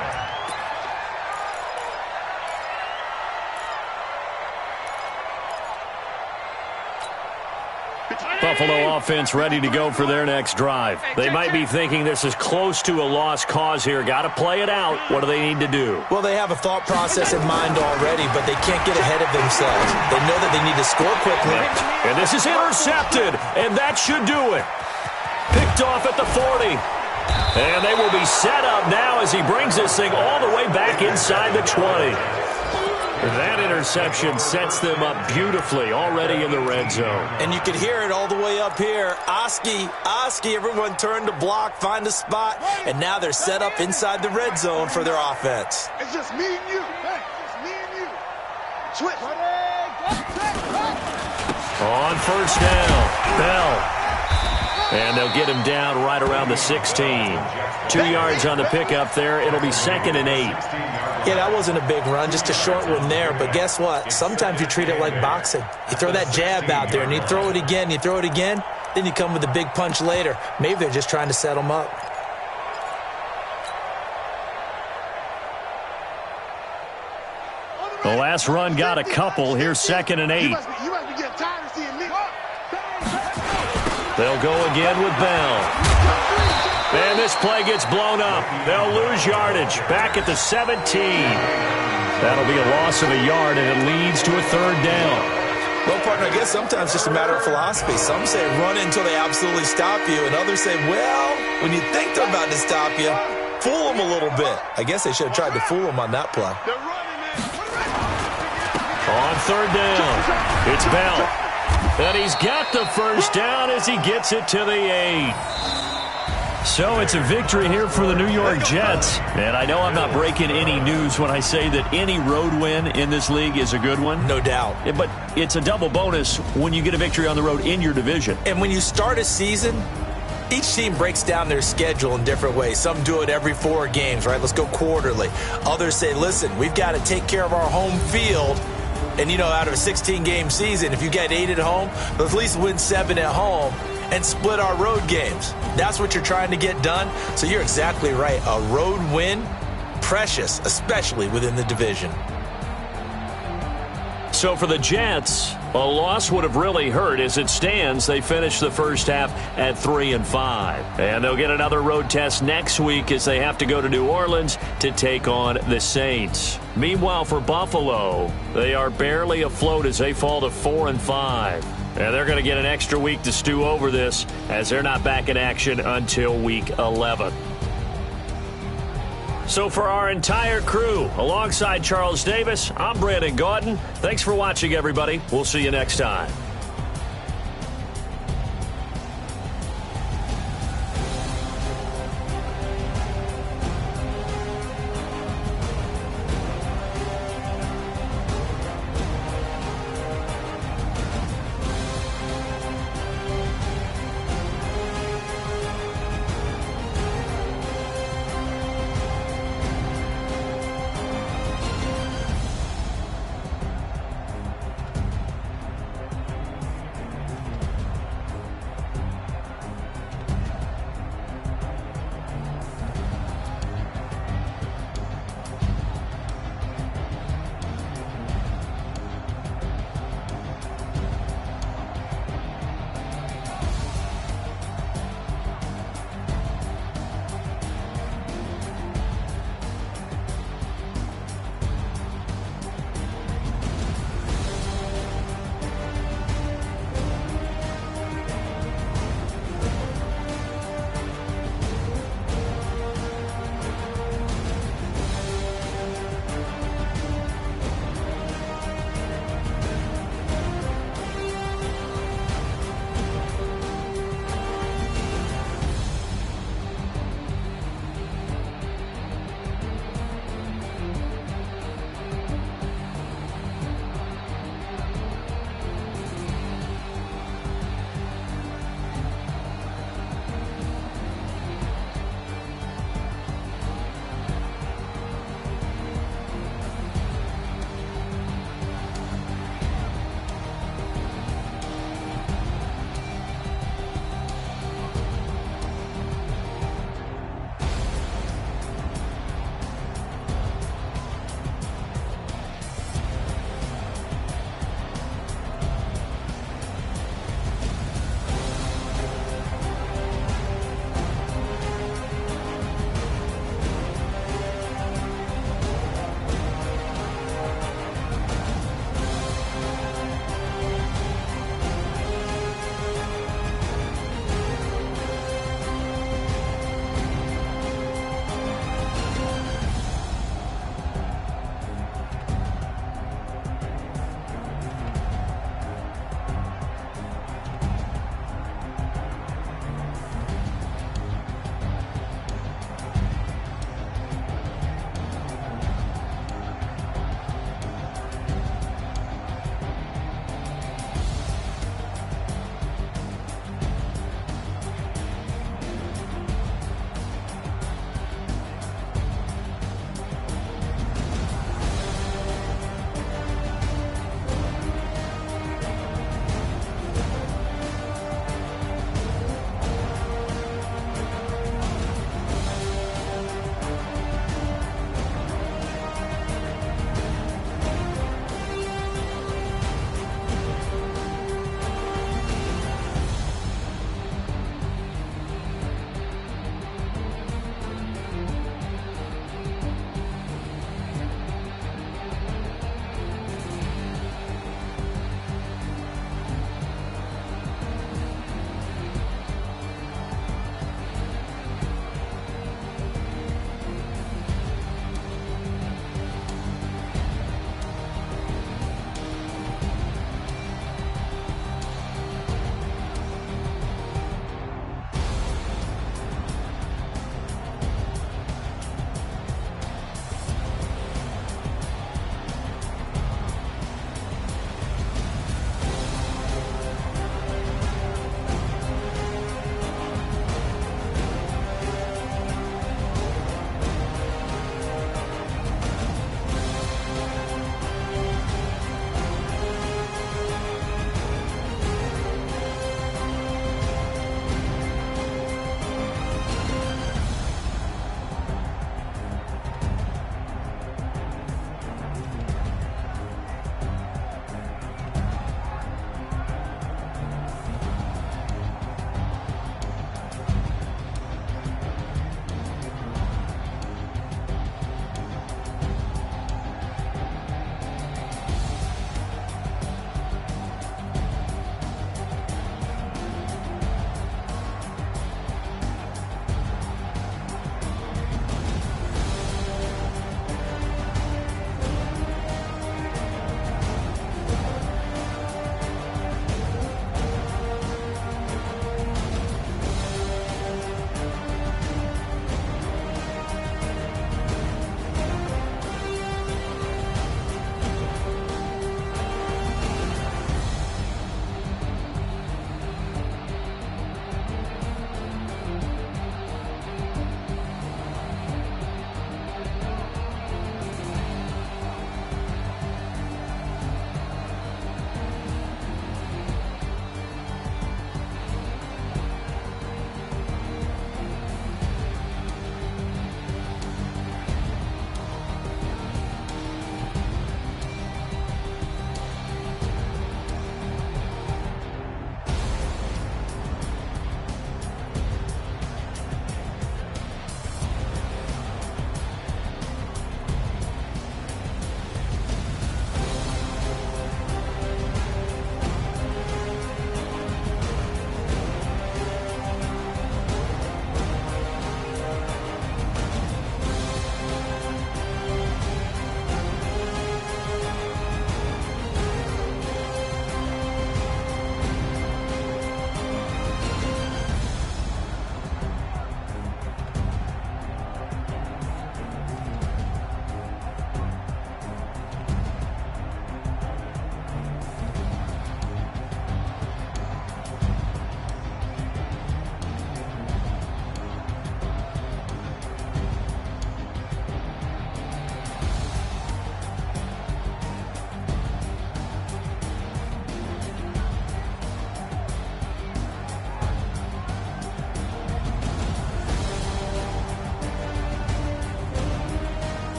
Buffalo offense ready to go for their next drive. They might be thinking this is close to a lost cause here. Got to play it out. What do they need to do? Well, they have a thought process in mind already, but they can't get ahead of themselves. They know that they need to score quickly. And this is intercepted, and that should do it. Picked off at the 40. And they will be set up now as he brings this thing all the way back inside the 20. That interception sets them up beautifully already in the red zone. And you can hear it all the way up here. Oski, everyone turn to block, find a spot, and now they're set up inside the red zone for their offense. It's just me and you. Hey, it's me and you. Switch. On first down, Bell. And they'll get him down right around the 16. 2 yards on the pickup there. It'll be 2nd and 8. Yeah, that wasn't a big run, just a short one there. But guess what? Sometimes you treat it like boxing. You throw that jab out there, and you throw it again, then you come with a big punch later. Maybe they're just trying to set them up. The last run got a couple. Here's 2nd and 8. You must be getting tired of seeing me. They'll go again with Bell. And this play gets blown up. They'll lose yardage back at the 17. That'll be a loss of a yard, and it leads to a 3rd down. Well, partner, I guess sometimes it's just a matter of philosophy. Some say run until they absolutely stop you, and others say, well, when you think they're about to stop you, fool them a little bit. I guess they should have tried to fool them on that play. On 3rd down, it's Bell. And he's got the first down as he gets it to the 8. So it's a victory here for the New York Jets. And I know I'm not breaking any news when I say that any road win in this league is a good one. No doubt. But it's a double bonus when you get a victory on the road in your division. And when you start a season, each team breaks down their schedule in different ways. Some do it every 4 games, right? Let's go quarterly. Others say, listen, we've got to take care of our home field. And, you know, out of a 16-game season, if you get 8 at home, let's at least win 7 at home and split our road games. That's what you're trying to get done. So you're exactly right. A road win, precious, especially within the division. So for the Jets, A loss would have really hurt. As it stands, they finished the first half at 3-5. And they'll get another road test next week as they have to go to New Orleans to take on the Saints. Meanwhile, for Buffalo, they are barely afloat as they fall to 4-5. And they're going to get an extra week to stew over this as they're not back in action until week 11. So for our entire crew, alongside Charles Davis, I'm Brandon Gaudin. Thanks for watching, everybody. We'll see you next time.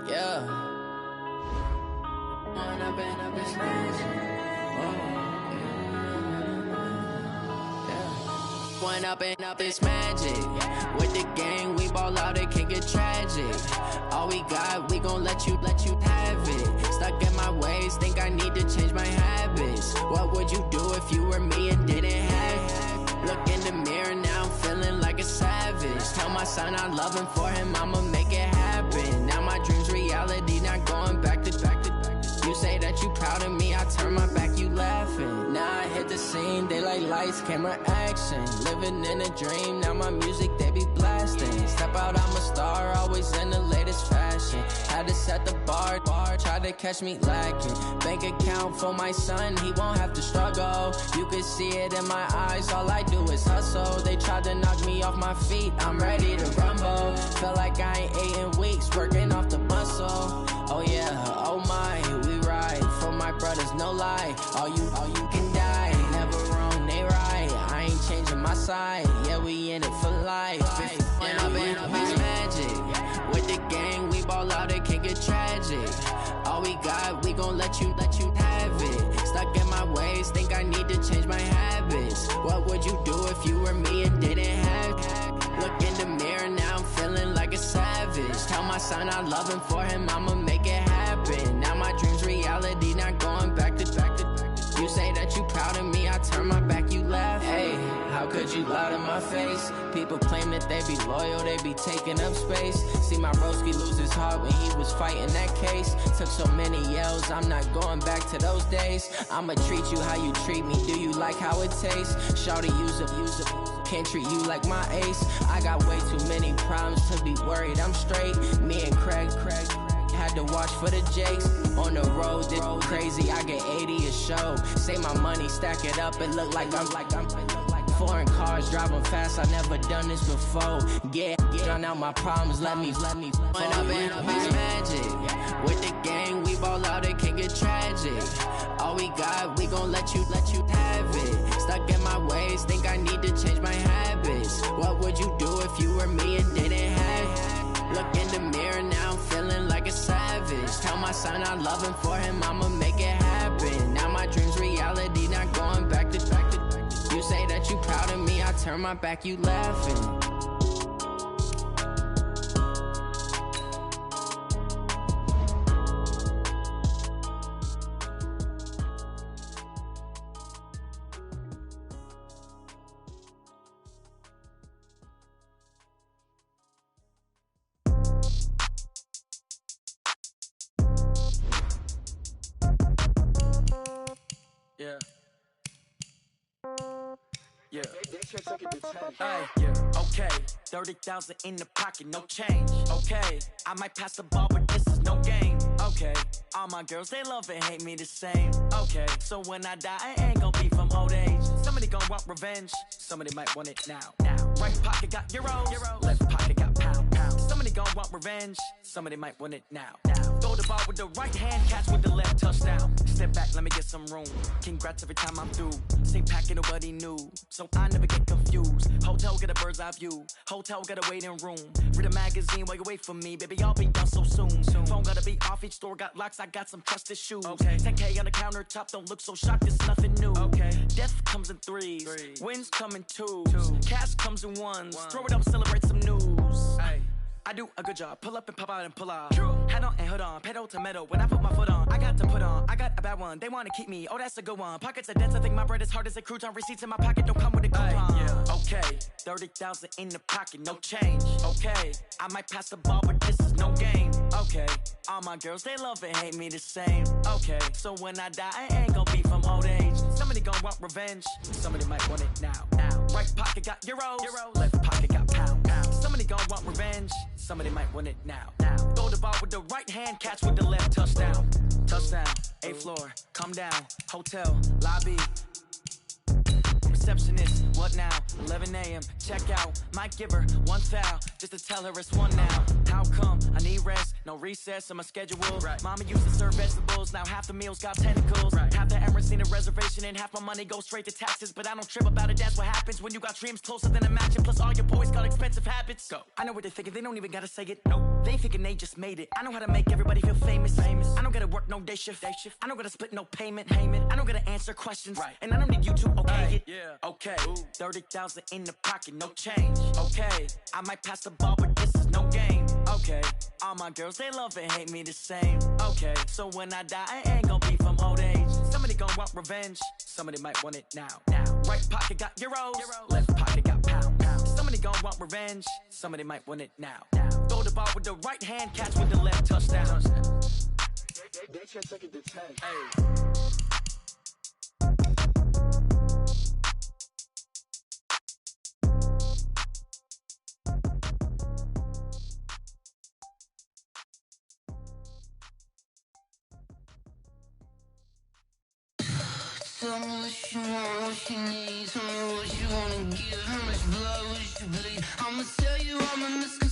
Yeah. When I've been up this magic. When up this magic. With the gang, we ball out, it can get tragic. All we got, we gon' let you have it. Stuck in my ways, think I need to change my habits. What would you do if you were me and didn't have it? Look in the mirror, now I'm feeling like a savage. Tell my son I'm loving for him, I'ma make it happen. Now my dream's reality, not going back to. You say that you proud of me, I turn my back, you laughing. Now I hit the scene, they like lights, camera, action. Living in a dream, now my music, they be blasting. Step out, I'm a star, always in the latest fashion. Had to set the bar, try to catch me lacking. Bank account for my son, he won't have to struggle. You can see it in my eyes, all I do is hustle. They tried to knock me off my feet, I'm ready to rumble. Feel like I ain't ate in weeks, working off the muscle. Oh yeah, oh my, we ride for my brothers, no lie. All you can die, never wrong, they right. I ain't changing my side, yeah, we in it for life. When I've been up this magic. With the gang, we ball out, it can get tragic. All we got, we gon' let you have it. Stuck in my ways, think I need to change my habits. What would you do if you were me and didn't have it? Look in the mirror, now I'm feeling like a savage. Tell my son I'm loving for him, I'ma make it happen. Now my dream's reality, not going back to. You say that you proud of me, I turn my back, you laugh. Hey, how could you lie to my face? People claim that they be loyal, they be taking up space. See my broski lose his heart when he was fighting that case. Took so many yells, I'm not going back to those days. I'ma treat you how you treat me, do you like how it tastes? Shawty, use up, can't treat you like my ace. I got way too many problems to be worried, I'm straight. Me and Craig had to watch for the Jakes. On the road, this crazy, I get 80 a show. Say my money, stack it up, it look like I'm foreign cars, driving fast, I never done this before. Get drown out my problems, let me. When I've been up this magic. With the gang, we ball out, it can get tragic. All we got, we gon' let you have it. Stuck in my ways, think I need to change my habits. What would you do if you were me and didn't have it? Look in the mirror, now I'm feeling like a savage. Tell my son I'm loving for him, I'ma make it happen. Now my dream's reality, not going back to. You say that you proud of me, I turn my back, you laughing. Yeah. Yeah. Hey, yeah. Okay. 30,000 in the pocket, no change. Okay. I might pass the ball, but this is no game. Okay. All my girls, they love and hate me the same. Okay. So when I die, I ain't gon' be from old age. Somebody gon' want revenge. Somebody might want it now. Right pocket got euros. Left pocket got pound. Somebody gon' want revenge. Somebody might want it now. Throw the ball with the right hand, catch with the left, touchdown. Step back, let me get some room. Congrats every time I'm through. Same packet, nobody knew, so I never get confused. Hotel get a bird's eye view. Hotel got a waiting room. Read a magazine while you wait for me, baby. I'll be done so soon. Phone gotta be off, each store got locks. I got some trusted shoes. Okay. 10K on the countertop, don't look so shocked. It's nothing new. Okay. Death comes in threes. Wins come in twos. Cash comes in ones. Throw it up, celebrate some news. Hey. I do a good job, pull up and pop out and pull out. True. Hat on and hood on, pedal to metal. When I put my foot on, I got to put on. I got a bad one, they wanna keep me. Oh, that's a good one. Pockets are dense, I think my bread is hard as a crouton. Receipts in my pocket don't come with a coupon. Yeah. Okay, 30,000 in the pocket, no change. Okay, I might pass the ball, but this is no game. Okay, all my girls, they love and hate me the same. Okay, so when I die, I ain't gon' be from old age. Somebody gon' want revenge. Somebody might want it now. Right pocket got euros. Left pocket got pound. Somebody gon' want revenge. Somebody might want it now. Throw the ball with the right hand, catch with the left, touchdown. Touchdown, 8th floor, come down, hotel, lobby. receptionist. What now? 11 a.m. Check out. Might give her one foul just to tell her it's one now. How come? I need rest. No recess in my schedule. Right. Mama used to serve vegetables. Now half the meals got tentacles. Right. Half the Emirates need a reservation and half my money goes straight to taxes. But I don't trip about it. That's what happens when you got dreams closer than a matching. Plus all your boys got expensive habits. Go. I know what they're thinking. They don't even gotta say it. Nope. They thinking they just made it. I know how to make everybody feel famous. I don't gotta work no day shift. I don't gotta split no payment. I don't gotta answer questions. Right. And I don't need you to okay it. Yeah. Okay. 30,000 in the pocket, no change. Okay. I might pass the ball, but this is no game. Okay. All my girls, they love and hate me the same. Okay. So when I die, I ain't gonna be from old age. Somebody gon' want revenge. Somebody might want it now. Right pocket got euros. Left pocket got pounds. Somebody gon' want revenge. Somebody might want it now. Throw the ball with the right hand, catch with the left, touchdown. They can't take it to 10. Hey. Tell me what you want, what you need. Tell me what you wanna give. How much blood would you bleed? I'ma tell you I'm a misconception.